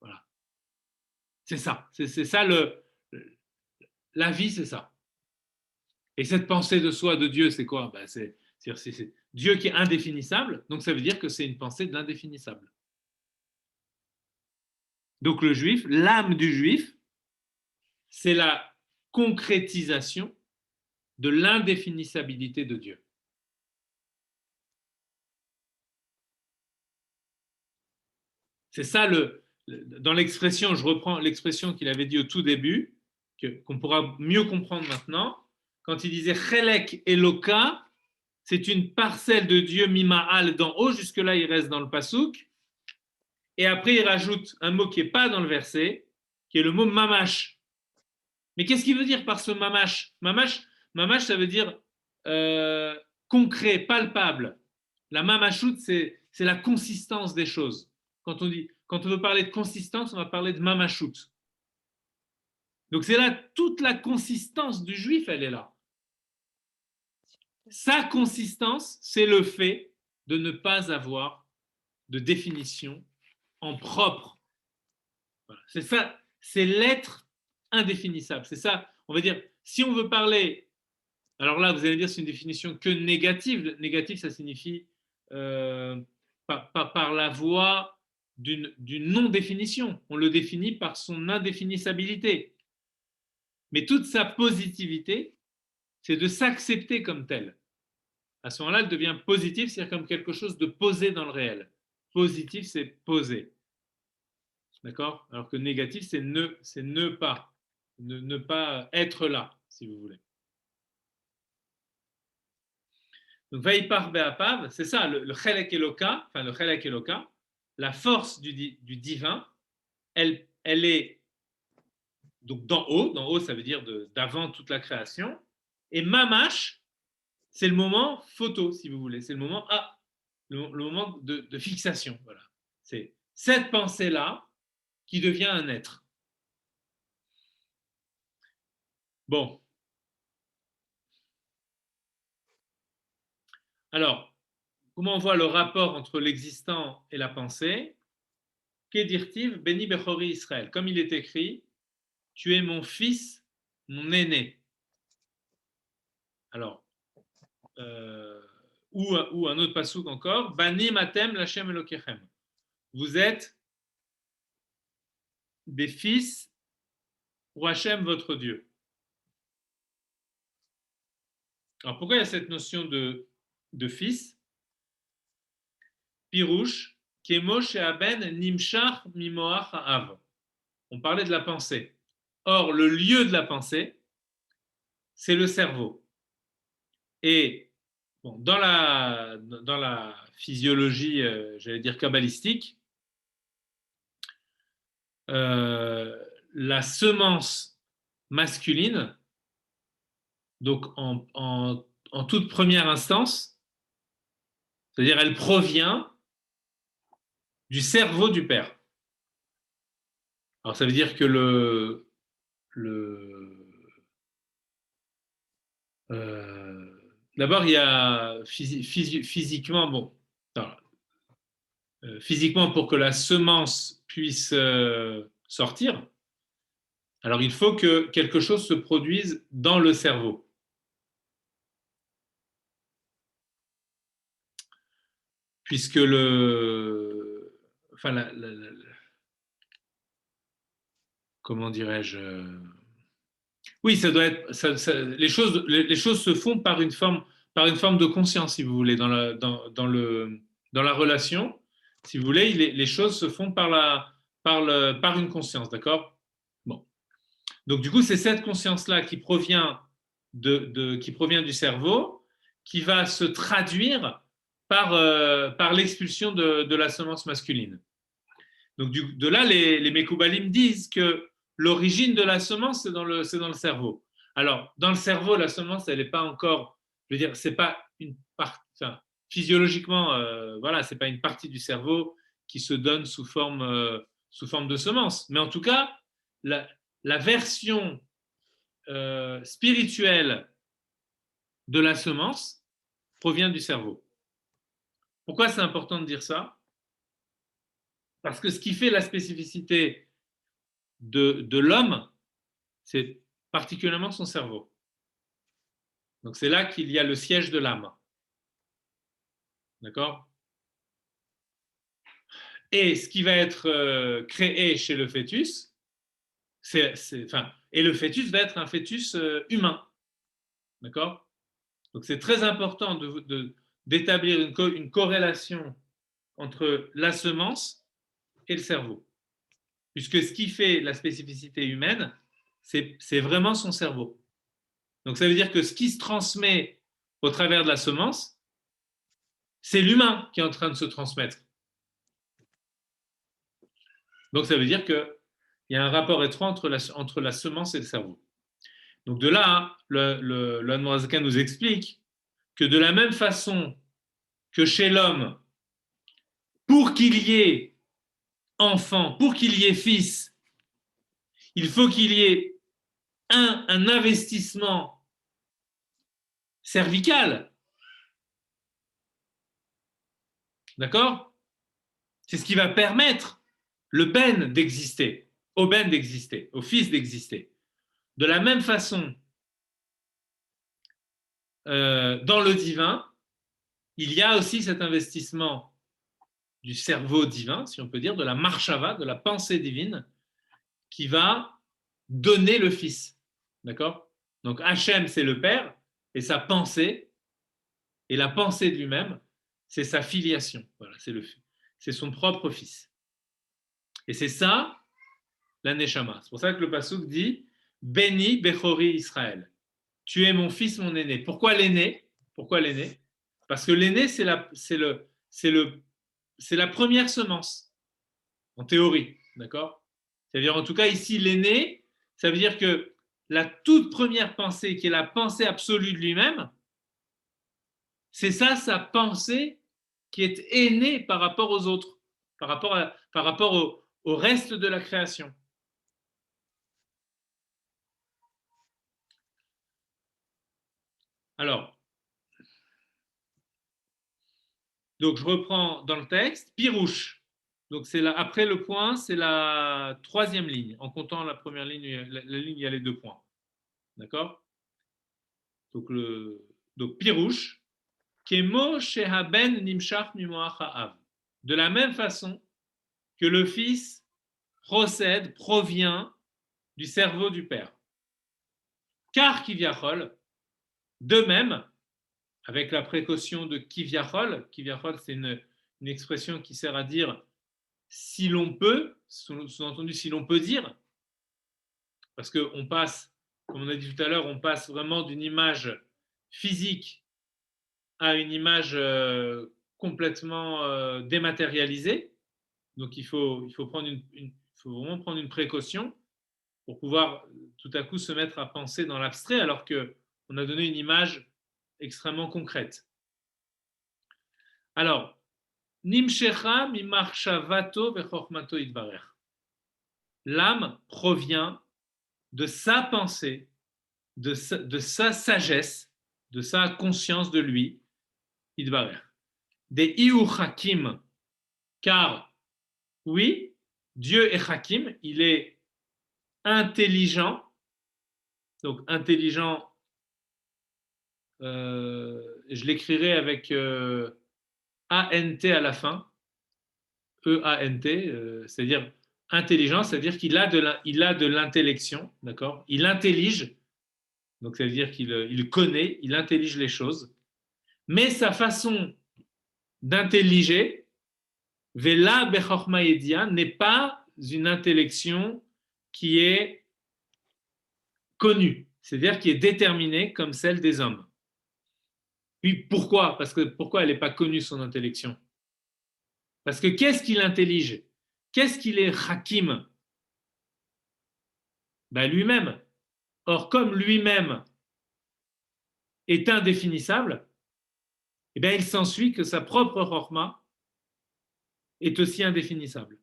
Voilà. C'est ça. C'est ça la vie, c'est ça. Et cette pensée de soi, de Dieu, c'est quoi? Ben, c'est Dieu qui est indéfinissable, donc ça veut dire que c'est une pensée de l'indéfinissable. Donc le juif, l'âme du juif, c'est la concrétisation de l'indéfinissabilité de Dieu. C'est ça dans l'expression, je reprends l'expression qu'il avait dit au tout début, qu'on pourra mieux comprendre maintenant, quand il disait Chelek Eloka, c'est une parcelle de Dieu Mima'al d'en haut, jusque-là il reste dans le pasouk, et après il rajoute un mot qui n'est pas dans le verset, qui est le mot mamash. Mais qu'est-ce qu'il veut dire par ce mamash? Mamash, ça veut dire concret, palpable. La mamachout, c'est la consistance des choses. Quand on veut parler de consistance, on va parler de mamachout. Donc c'est là, toute la consistance du juif, elle est là. Sa consistance, c'est le fait de ne pas avoir de définition en propre. Voilà. C'est ça, c'est l'être indéfinissable. C'est ça, on va dire, si on veut parler, alors là, vous allez dire c'est une définition que négative. Négative, ça signifie par la voie d'une non-définition. On le définit par son indéfinissabilité. Mais toute sa positivité, c'est de s'accepter comme tel. À ce moment-là, elle devient positive, c'est-à-dire comme quelque chose de posé dans le réel. Positif, c'est posé. D'accord? Alors que négatif, c'est ne pas. Ne pas être là, si vous voulez. Donc, Vaipar Be'apav, c'est ça, le Chelek Eloka, enfin le Chelek Eloka, la force du divin, elle est donc d'en haut, ça veut dire d'avant toute la création, et Mamash, c'est le moment photo, si vous voulez, c'est le moment, le moment de fixation, voilà. C'est cette pensée-là qui devient un être. Bon. Alors, comment on voit le rapport entre l'existant et la pensée? Kedirtiv Beni Bechori Israël. Comme il est écrit, tu es mon fils, mon aîné. Alors, ou un autre passouk encore, Bani Matem Lachem Elokechem. Vous êtes des fils pour Hachem, votre Dieu. Alors, pourquoi il y a cette notion de fils? Pirouche, Kemosh et Aben Nimshach Mimoach Ha'av. On parlait de la pensée. Or, le lieu de la pensée, c'est le cerveau. Et bon, dans la physiologie, j'allais dire kabbalistique, la semence masculine, donc en toute première instance, c'est-à-dire elle provient du cerveau du père. Alors ça veut dire que d'abord il y a physiquement, bon, alors, physiquement pour que la semence puisse sortir, alors il faut que quelque chose se produise dans le cerveau. Puisque enfin, comment dirais-je, oui, ça doit être, les choses se font par une forme de conscience, si vous voulez, dans la relation, si vous voulez, les choses se font par une conscience, d'accord? Bon. Donc, du coup, c'est cette conscience-là qui provient du cerveau, qui va se traduire par l'expulsion de la semence masculine. Donc, de là, les Mekoubalim disent que l'origine de la semence, c'est dans le cerveau. Alors, dans le cerveau, la semence, elle n'est pas encore, je veux dire, c'est pas une partie, enfin, physiologiquement, voilà, c'est pas une partie du cerveau qui se donne sous forme de semence. Mais en tout cas, la version spirituelle de la semence provient du cerveau. Pourquoi c'est important de dire ça? Parce que ce qui fait la spécificité de l'homme, c'est particulièrement son cerveau. Donc c'est là qu'il y a le siège de l'âme. D'accord? Et ce qui va être créé chez le fœtus, et le fœtus va être un fœtus humain. D'accord? Donc c'est très important d'établir une corrélation entre la semence et le cerveau. Puisque ce qui fait la spécificité humaine, c'est vraiment son cerveau. Donc ça veut dire que ce qui se transmet au travers de la semence, c'est l'humain qui est en train de se transmettre. Donc ça veut dire qu'il y a un rapport étroit entre la semence et le cerveau. Donc de là, le Admorazaka nous explique que de la même façon que chez l'homme, pour qu'il y ait enfant, pour qu'il y ait fils, il faut qu'il y ait un investissement cervical. D'accord? C'est ce qui va permettre le ben d'exister, au ben d'exister, au fils d'exister. De la même façon, dans le divin, il y a aussi cet investissement du cerveau divin, si on peut dire, de la marshava, de la pensée divine, qui va donner le fils. D'accord? Donc Hachem, c'est le père, et sa pensée, et la pensée de lui-même, c'est sa filiation. Voilà, c'est son propre fils. Et c'est ça, la Neshama. C'est pour ça que le Passouk dit Béni Bechori Israël. Tu es mon fils, mon aîné. Pourquoi l'aîné? Pourquoi l'aîné? Parce que l'aîné, c'est la première semence, en théorie. D'accord? C'est-à-dire, en tout cas, ici, l'aîné, ça veut dire que la toute première pensée, qui est la pensée absolue de lui-même, c'est ça, sa pensée qui est aînée par rapport aux autres, par rapport au reste de la création. Alors, donc je reprends dans le texte, Pirouche. Donc c'est là, après le point, c'est la troisième ligne. En comptant la première ligne, la ligne, il y a les deux points. D'accord? Donc Pirouche, Kemo Shehaben Nimshach Mimoach Ha'av. De la même façon que le fils provient du cerveau du père. Car Kivyachol, de même, avec la précaution de Kivyachol, Kivyachol c'est une expression qui sert à dire si l'on peut, sous-entendu si l'on peut dire, parce qu'on passe, comme on a dit tout à l'heure, on passe vraiment d'une image physique à une image complètement dématérialisée. Donc il faut vraiment prendre une précaution pour pouvoir tout à coup se mettre à penser dans l'abstrait alors qu'on a donné une image extrêmement concrète. Alors, Nimshecha mimarshavato vechormato idbarer. L'âme provient de sa pensée, de sa sagesse, de sa conscience de lui, idbarer. Des iu hakim, car oui, Dieu est hakim, il est intelligent, donc intelligent, je l'écrirai avec A-N-T à la fin, E-A-N-T, c'est-à-dire intelligent, c'est-à-dire qu'il a de l'intellection, d'accord? Il intellige, donc ça veut dire qu'il connaît, il intellige les choses, mais sa façon d'intelliger, Vela Bechorma Yedia, n'est pas une intellection qui est connue, c'est-à-dire qui est déterminée comme celle des hommes. Puis pourquoi? Parce que pourquoi elle n'est pas connue, son intellection? Parce que qu'est-ce qu'il intellige? Qu'est-ce qu'il est hakim? Ben lui-même. Or, comme lui-même est indéfinissable, eh bien, il s'ensuit que sa propre chorma est aussi indéfinissable.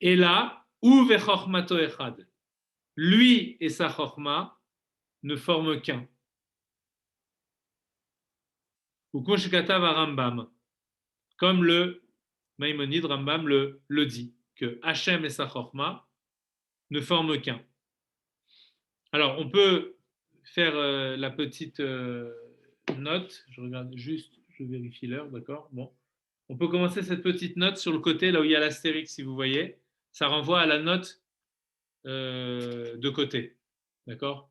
Et là, où vechormato echad, lui et sa chorma ne forment qu'un. ou Koshkatav Rambam, comme le Maïmonide Rambam le dit, que Hachem et sa Chorma ne forment qu'un. Alors, on peut faire la petite note, je regarde juste, je vérifie l'heure, d'accord? Bon. On peut commencer cette petite note sur le côté, là où il y a l'astérix, si vous voyez. Ça renvoie à la note de côté, d'accord?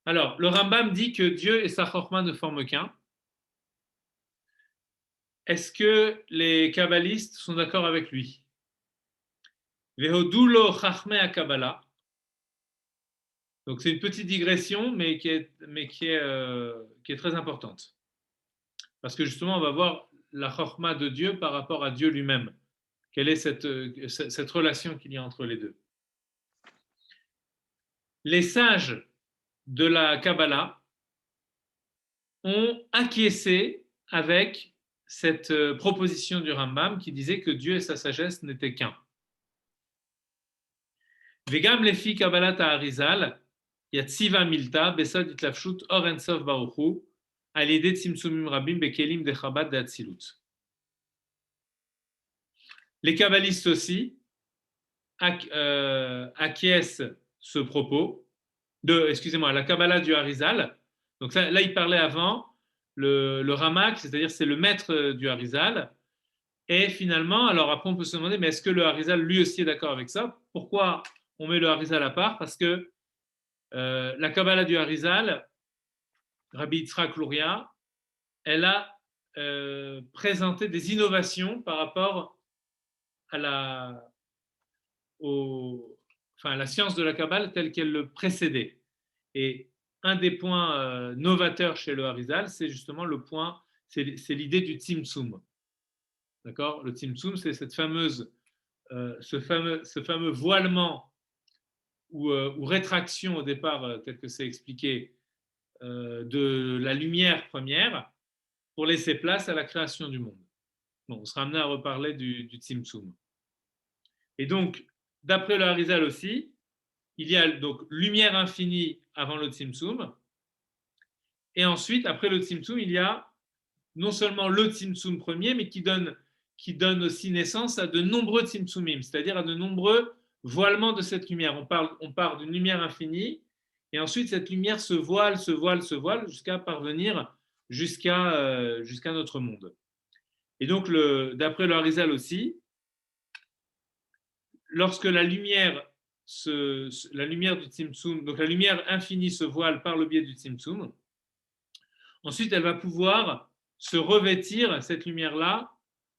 Alors, le Rambam dit que Dieu et sa Chorma ne forment qu'un. Est-ce que les kabbalistes sont d'accord avec lui? Vehodulo chachmei Kabbalah. Donc c'est une petite digression, mais qui est très importante. Parce que justement, on va voir la chorma de Dieu par rapport à Dieu lui-même. Quelle est cette relation qu'il y a entre les deux? Les sages de la Kabbalah ont acquiescé avec cette proposition du Rambam qui disait que Dieu et sa sagesse n'étaient qu'un. Vegam lefi Kabbalat Arizal, Yatziva Milta, Besad Itlafshut, Or Ensof Baruchu, Alide Tzimtzumim Rabim, Bekelim de Chabad de Atzilut. Les kabbalistes aussi acquiescent ce propos la Kabbalah du Harizal. Donc ça, là, il parlait avant le Ramak, c'est-à-dire c'est le maître du Harizal. Et finalement, alors après, on peut se demander, mais est-ce que le Harizal, lui aussi, est d'accord avec ça? Pourquoi on met le Harizal à part? Parce que la Kabbalah du Harizal, Rabbi Yitzhak Luria, elle a présenté des innovations par rapport à la science de la Kabbalah telle qu'elle le précédait. Et un des points novateurs chez le Harizal, c'est justement c'est l'idée du Tzimtzum. D'accord? Le Tzimtzum, c'est ce fameux voilement ou rétraction au départ, tel que c'est expliqué, de la lumière première pour laisser place à la création du monde. Bon, on sera amené à reparler du Tzimtzum. Et donc, d'après le Harizal aussi, il y a donc lumière infinie avant le Tzimtzum, et ensuite, après le Tzimtzum, il y a non seulement le Tzimtzum premier, mais qui donne aussi naissance à de nombreux Tzimtzumim, c'est-à-dire à de nombreux voilements de cette lumière. On part d'une lumière infinie, et ensuite cette lumière se voile jusqu'à parvenir jusqu'à notre monde. Et donc, d'après le Harizal aussi, lorsque la lumière du Tzimtzum, donc la lumière infinie se voile par le biais du Tzimtzum, ensuite elle va pouvoir se revêtir, cette lumière-là,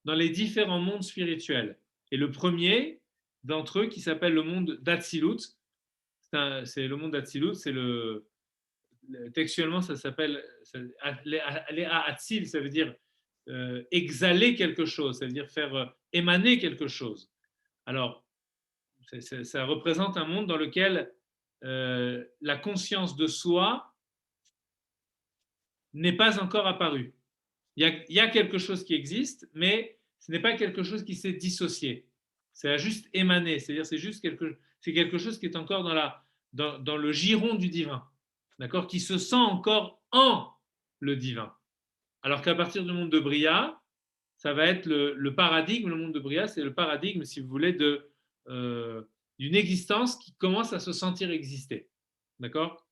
dans les différents mondes spirituels. Et le premier d'entre eux, qui s'appelle le monde d'Atsilut, c'est le monde d'Atsilut, textuellement ça s'appelle Atsil, ça veut dire exhaler quelque chose, ça veut dire faire émaner quelque chose. Alors, ça représente un monde dans lequel la conscience de soi n'est pas encore apparue. Il y a quelque chose qui existe, mais ce n'est pas quelque chose qui s'est dissocié. C'est juste émané, c'est-à-dire c'est quelque chose qui est encore dans le giron du divin, d'accord, qui se sent encore en le divin. Alors qu'à partir du monde de Bria, ça va être le paradigme, le monde de Bria, c'est le paradigme, si vous voulez, d'une existence qui commence à se sentir exister. D'accord?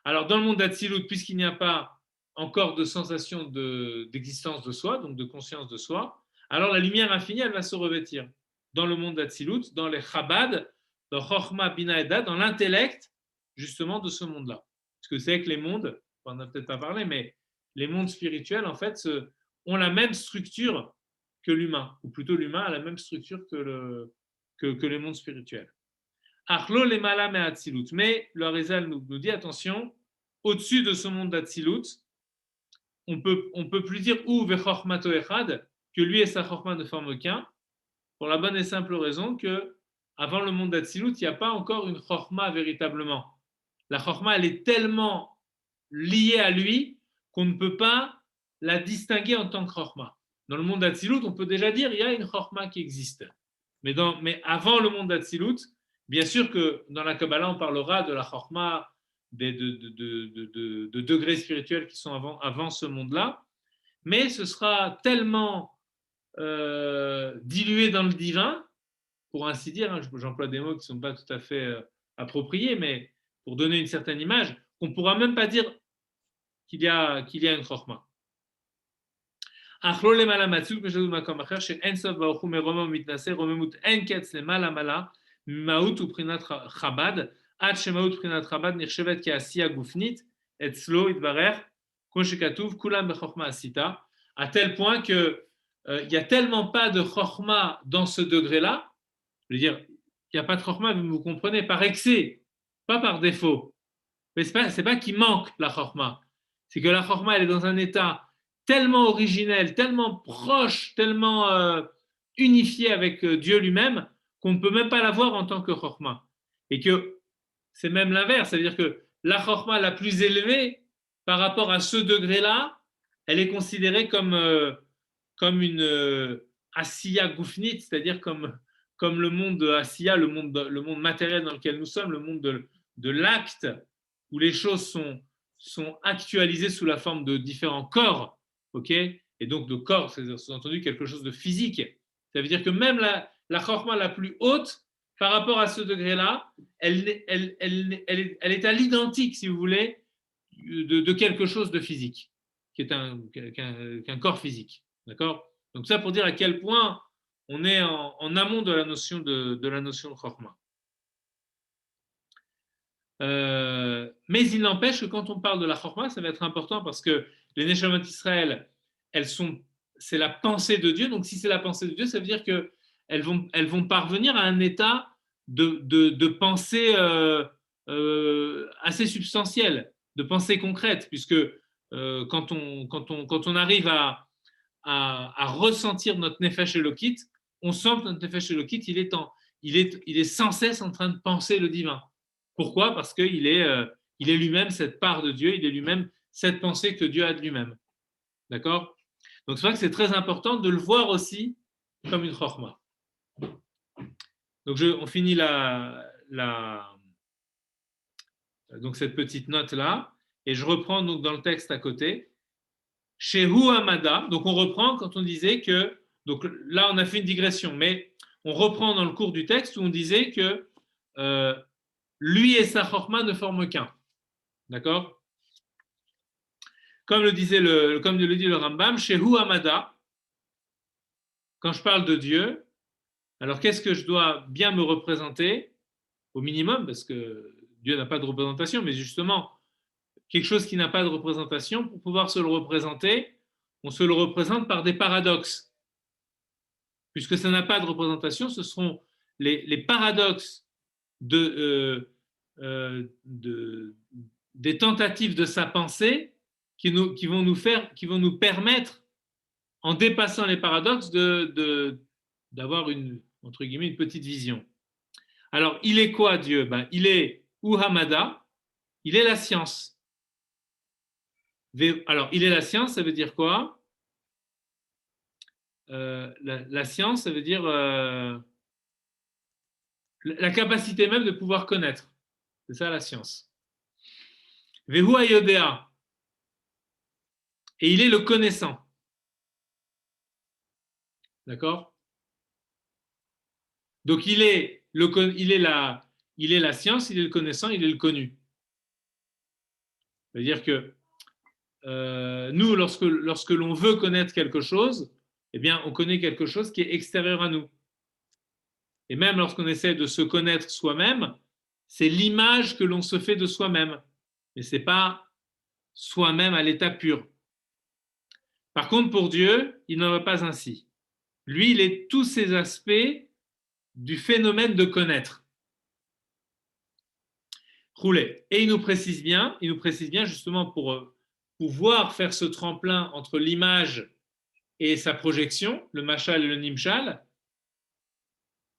Alors, dans le monde d'Atsilut, puisqu'il n'y a pas encore de sensation d'existence de soi, donc de conscience de soi, alors la lumière infinie, elle va se revêtir dans le monde d'Atsilut, dans les Chabad, dans Chochma Bina Eda, dans l'intellect, justement, de ce monde-là. Parce que c'est que les mondes, on n'en a peut-être pas parlé, mais les mondes spirituels, en fait, ont la même structure que l'humain, ou plutôt l'humain a la même structure que les mondes spirituels. Mais le Harizal nous dit, attention, au-dessus de ce monde d'Atsilut, on peut plus dire ou vechormato echad, que lui et sa chorma ne forment qu'un, pour la bonne et simple raison que avant le monde d'Atsilut, il n'y a pas encore une chorma véritablement. La chorma, elle est tellement liée à lui qu'on ne peut pas la distinguer en tant que chorma. Dans le monde d'Atsilut, on peut déjà dire qu'il y a une chorma qui existe. Mais avant le monde d'Atsilut, bien sûr que dans la Kabbalah, on parlera de la chorma de degrés spirituels qui sont avant ce monde-là, mais ce sera tellement dilué dans le divin, pour ainsi dire, hein, j'emploie des mots qui ne sont pas tout à fait appropriés, mais pour donner une certaine image, qu'on ne pourra même pas dire qu'il y a une chorma. À tel point que il n'y a tellement pas de chorma dans ce degré-là, je veux dire, il n'y a pas de chorma, vous comprenez, par excès, pas par défaut. Mais ce n'est pas qu'il manque la chorma, c'est que la chorma, elle est dans un état tellement originel, tellement proche, tellement unifié avec Dieu lui-même, qu'on ne peut même pas la voir en tant que chorma. Et que c'est même l'inverse, c'est-à-dire que la chorma la plus élevée, par rapport à ce degré-là, elle est considérée comme une asiya goufnit, c'est-à-dire comme le monde asiya, le monde matériel dans lequel nous sommes, le monde de l'acte, où les choses sont actualisées sous la forme de différents corps, ok? Et donc de corps, c'est entendu quelque chose de physique. Ça veut dire que même la chorma la plus haute, par rapport à ce degré-là, elle est à l'identique, si vous voulez, de quelque chose de physique, qui est qu'un corps physique. D'accord? Donc ça pour dire à quel point on est en amont de la notion de chorma. Mais il n'empêche que quand on parle de la chorma, ça va être important parce que les Neshamot Israël, c'est la pensée de Dieu. Donc si c'est la pensée de Dieu, ça veut dire qu'elles vont parvenir à un état de pensée assez substantielle, de pensée concrète, puisque quand on arrive à ressentir notre nefesh elokit, on sent que notre nefesh elokit, il est sans cesse en train de penser le divin. Pourquoi? Parce qu'il il est lui-même cette part de Dieu, il est lui-même cette pensée que Dieu a de lui-même. D'accord? Donc c'est vrai que c'est très important de le voir aussi comme une chorma. Donc on finit donc cette petite note-là, et je reprends donc dans le texte à côté. Chez Amada, donc on reprend quand on disait que, donc là on a fait une digression, mais on reprend dans le cours du texte où on disait que lui et sa chorma ne forment qu'un. D'accord? Comme le dit le Rambam, chez Amada, quand je parle de Dieu, alors qu'est-ce que je dois bien me représenter au minimum, parce que Dieu n'a pas de représentation, mais justement, quelque chose qui n'a pas de représentation, pour pouvoir se le représenter, on se le représente par des paradoxes. Puisque ça n'a pas de représentation, ce seront les paradoxes des tentatives de sa pensée qui vont nous permettre, en dépassant les paradoxes, d'avoir entre guillemets, une petite vision. Alors, il est quoi Dieu? Il est Uhamada, il est la science. Alors, il est la science, ça veut dire quoi? La science, ça veut dire la capacité même de pouvoir connaître. C'est ça la science. Vehu Ayodea. Et il est le connaissant. D'accord? Donc il est la science, il est le connaissant, il est le connu. C'est-à-dire que nous, lorsque l'on veut connaître quelque chose, eh bien, on connaît quelque chose qui est extérieur à nous. Et même lorsqu'on essaie de se connaître soi-même, c'est l'image que l'on se fait de soi-même. Mais ce n'est pas soi-même à l'état pur. Par contre, pour Dieu, il n'en va pas ainsi. Lui, il est tous ces aspects du phénomène de connaître. Roulé. Et il nous précise bien justement pour pouvoir faire ce tremplin entre l'image et sa projection, le mashal et le nimshal,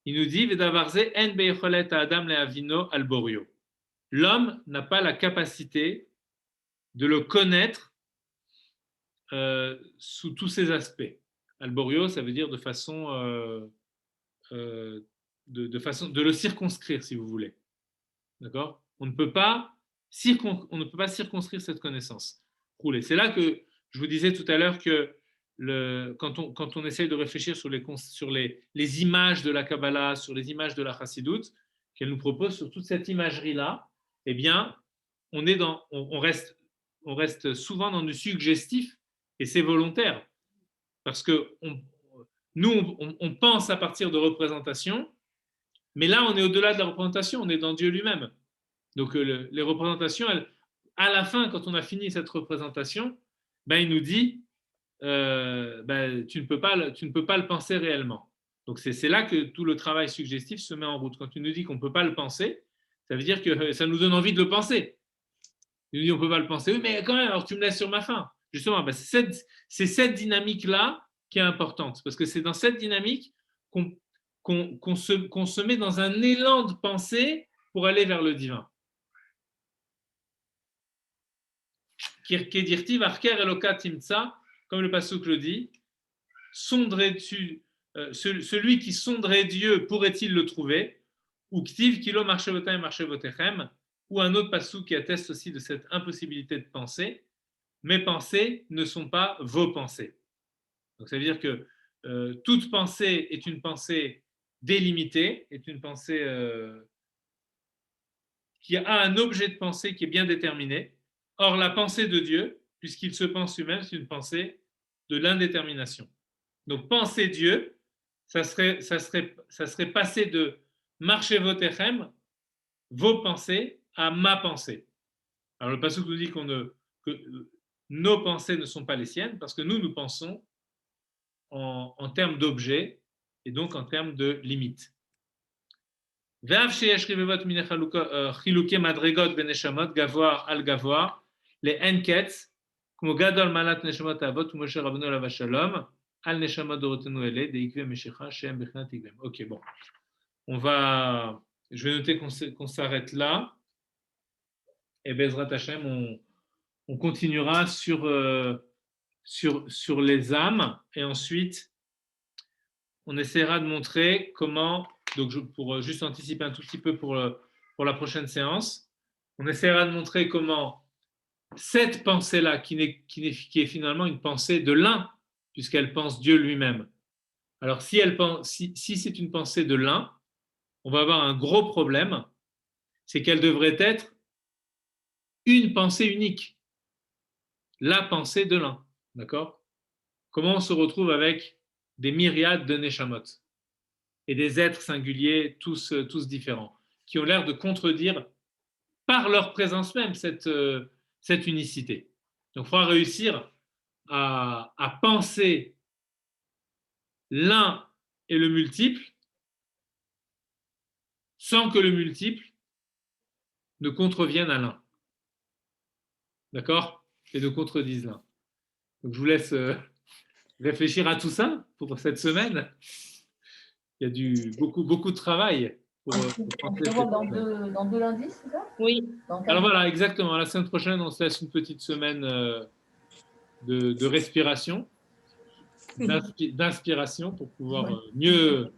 il nous dit Vedavarze en beicholet adam leavino alborio. L'homme n'a pas la capacité de le connaître sous tous ses aspects. Alborio, ça veut dire de façon de le circonscrire, si vous voulez. D'accord? On ne peut pas on ne peut pas circonscrire cette connaissance. Rouler. C'est là que je vous disais tout à l'heure que quand on essaye de réfléchir sur les images de la Kabbalah, sur les images de la Chassidoute, qu'elle nous propose sur toute cette imagerie-là, eh bien, on reste souvent dans du suggestif et c'est volontaire. Parce que nous, on pense à partir de représentations, mais là, on est au-delà de la représentation, on est dans Dieu lui-même. Donc, les représentations, à la fin, quand on a fini cette représentation, ben, il nous dit ben, tu ne peux pas le penser réellement. Donc, c'est là que tout le travail suggestif se met en route. Quand tu nous dis qu'on ne peut pas le penser, ça veut dire que ça nous donne envie de le penser. Il nous dit on ne peut pas le penser. Oui, mais quand même, alors tu me laisses sur ma faim. Justement, ben, c'est cette dynamique-là qui est importante. Parce que c'est dans cette dynamique qu'on se met dans un élan de pensée pour aller vers le divin. Comme le pasuk le dit, celui qui sonderait Dieu pourrait-il le trouver? Ou ktiv kilo marchevotem marchevotechem, ou un autre pasuk qui atteste aussi de cette impossibilité de penser. Mes pensées ne sont pas vos pensées. Donc ça veut dire que toute pensée est une pensée délimitée, est une pensée qui a un objet de pensée qui est bien déterminé. Or, la pensée de Dieu, puisqu'il se pense lui-même, c'est une pensée de l'indétermination. Donc, penser Dieu, ça serait passer de marcher votechem, vos pensées, à ma pensée. Alors, le passage nous dit que nos pensées ne sont pas les siennes, parce que nous pensons en termes d'objets et donc en termes de limites. ואף שיש רבבות מיני חילוקי מדרגות בנשמות גבוה על גבוה לאין קץ, כמו גדול מעלת נשמות האבות ומשה רבנו עליו השלום, על נשמות דורותינו אלה, דעקבי משיכה שהם בחינת עקביהם. Ok, bon. Je vais noter qu'on s'arrête là. Et Bezrat Hashem, on continuera sur les âmes. Et ensuite, on essaiera de montrer comment, donc pour juste anticiper un tout petit peu pour la prochaine séance, on essaiera de montrer comment cette pensée-là, qui est finalement une pensée de l'un, puisqu'elle pense Dieu lui-même. Alors si c'est une pensée de l'un, on va avoir un gros problème, c'est qu'elle devrait être une pensée unique, la pensée de l'un. D'accord? Comment on se retrouve avec des myriades de neshamot et des êtres singuliers, tous différents, qui ont l'air de contredire par leur présence même cette unicité. Donc, il faudra réussir à penser l'un et le multiple sans que le multiple ne contrevienne à l'un. D'accord? Et ne contredise l'un. Donc, je vous laisse réfléchir à tout ça pour cette semaine. Il y a beaucoup de travail. On se revoit dans deux lundis, c'est ça? Oui. Alors voilà, exactement. La semaine prochaine, on se laisse une petite semaine de respiration, d'inspiration pour pouvoir mieux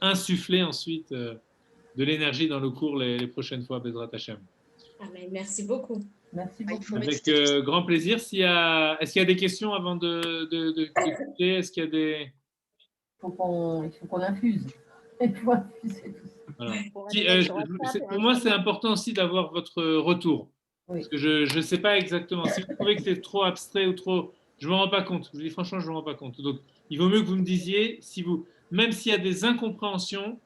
insuffler ensuite de l'énergie dans le cours les prochaines fois, Bezrat Hashem. Amen. Merci beaucoup. Merci beaucoup. Avec grand plaisir. Est-ce qu'il y a des questions avant d'écouter? Est-ce qu'il y a des... Il faut qu'on infuse. Il faut infuser tout ça. Voilà. Pour moi, c'est important aussi d'avoir votre retour. Oui. Parce que je ne sais pas exactement. Si vous trouvez que c'est trop abstrait ou trop... Je ne me rends pas compte. Je vous dis franchement, je ne me rends pas compte. Donc, il vaut mieux que vous me disiez, même s'il y a des incompréhensions,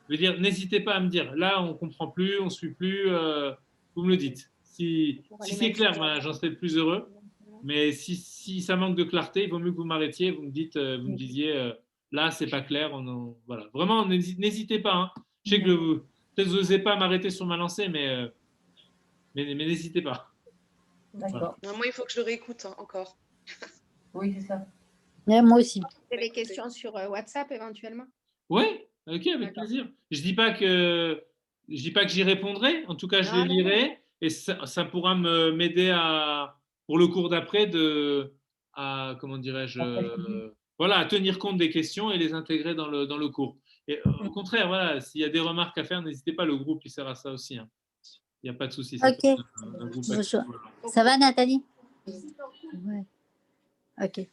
je veux dire, n'hésitez pas à me dire. Là, on ne comprend plus, on ne suit plus. Vous me le dites. Si c'est clair, j'en serais le plus heureux. Mais si ça manque de clarté, il vaut mieux que vous m'arrêtiez. Vous me disiez, là, c'est pas clair. Voilà. Vraiment, n'hésitez pas. Hein. Je sais que peut-être vous n'osez pas m'arrêter sur ma lancée, mais n'hésitez pas. D'accord. Voilà. Moi, il faut que je le réécoute encore. Oui, c'est ça. Ouais, moi aussi. Vous avez des questions sur WhatsApp éventuellement? Oui, ok, avec plaisir. Je dis pas que j'y répondrai. En tout cas, je les lirai et ça pourra m'aider pour le cours d'après comment dirais-je, à tenir compte des questions et les intégrer dans le cours. Et au contraire, voilà, s'il y a des remarques à faire, n'hésitez pas. Le groupe, il sert à ça aussi. Hein. Il n'y a pas de souci. Ok. Un groupe Bonjour. actif, voilà. Ça va, Nathalie? Ouais. Ok.